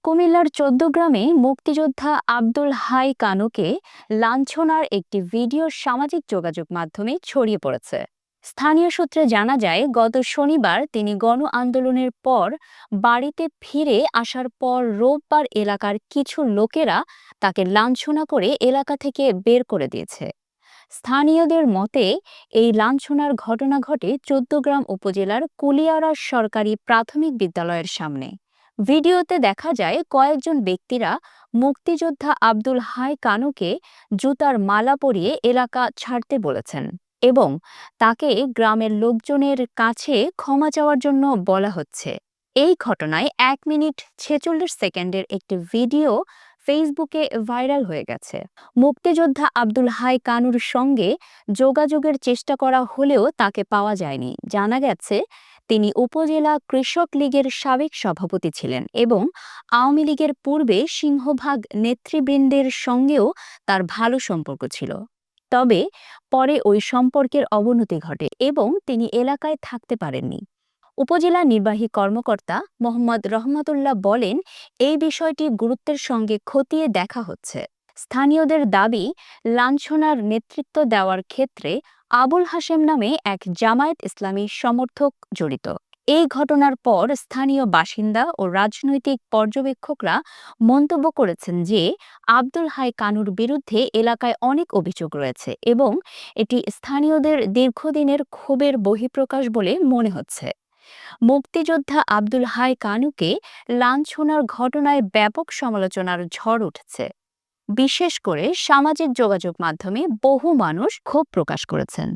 কুমিল্লার চৌদ্দগ্রামে মুক্তিযোদ্ধা আব্দুল হাই কানুকে লাঞ্ছনার একটি ভিডিও সামাজিক যোগাযোগ মাধ্যমে ছড়িয়ে পড়েছে। স্থানীয় সূত্রে জানা যায়, গত শনিবার তিনি গণ আন্দোলনের পর বাড়িতে ফিরে আসার পর রোববার এলাকার কিছু লোকেরা তাকে লাঞ্ছনা করে এলাকা থেকে বের করে দিয়েছে। স্থানীয়দের মতে, এই লাঞ্ছনার ঘটনা ঘটে চৌদ্দগ্রাম উপজেলার কুলিয়ারা সরকারি প্রাথমিক বিদ্যালয়ের সামনে। ভিডিওতে দেখা যায় কয়েকজন ব্যক্তিরা মুক্তিযোদ্ধা আব্দুল হাই কানুকে জুতার মালা পরিয়ে এলাকা ছাড়তে বলেছেন এবং তাকে গ্রামের লোকজনের কাছে ক্ষমা চাওয়ার জন্য বলা হচ্ছে। এই ঘটনায় 1 মিনিট 46 সেকেন্ডের একটি ভিডিও ফেসবুকে ভাইরাল হয়ে গেছে। মুক্তিযোদ্ধা আব্দুল হাই কানুর সঙ্গে যোগাযোগের চেষ্টা করা হলেও তাকে পাওয়া যায়নি। জানা গেছে, তিনি উপজেলা কৃষক লীগের সাবেক সভাপতি ছিলেন এবং আওয়ামী লীগের পূর্বে সিংহভাগ নেতৃবৃন্দের সঙ্গেও তার ভালো সম্পর্ক ছিল। তবে পরে ওই সম্পর্কের অবনতি ঘটে এবং তিনি এলাকায় থাকতে পারেননি। উপজেলা নির্বাহী কর্মকর্তা মোহাম্মদ রহমতুল্লাহ বলেন, এই বিষয়টি গুরুত্বের সঙ্গে খতিয়ে দেখা হচ্ছে। স্থানীয়দের দাবি, লাঞ্ছনার নেতৃত্ব দেওয়ার ক্ষেত্রে আবুল হাশেম নামে এক জামায়াত ইসলামী সমর্থক জড়িত। এই ঘটনার পর স্থানীয় বাসিন্দা ও রাজনৈতিক পর্যবেক্ষকরা মন্তব্য করেছেন যে আব্দুল হাই কানুর বিরুদ্ধে এলাকায় অনেক অভিযোগ রয়েছে এবং এটি স্থানীয়দের দীর্ঘদিনের ক্ষোভের বহিঃপ্রকাশ বলে মনে হচ্ছে। মুক্তিযোদ্ধা আব্দুল হাই কানুকে লাঞ্ছনার ঘটনায় ব্যাপক সমালোচনার ঝড় উঠেছে। বিশেষ করে সামাজিক যোগাযোগ মাধ্যমে বহু মানুষ ক্ষোভ প্রকাশ করেছেন।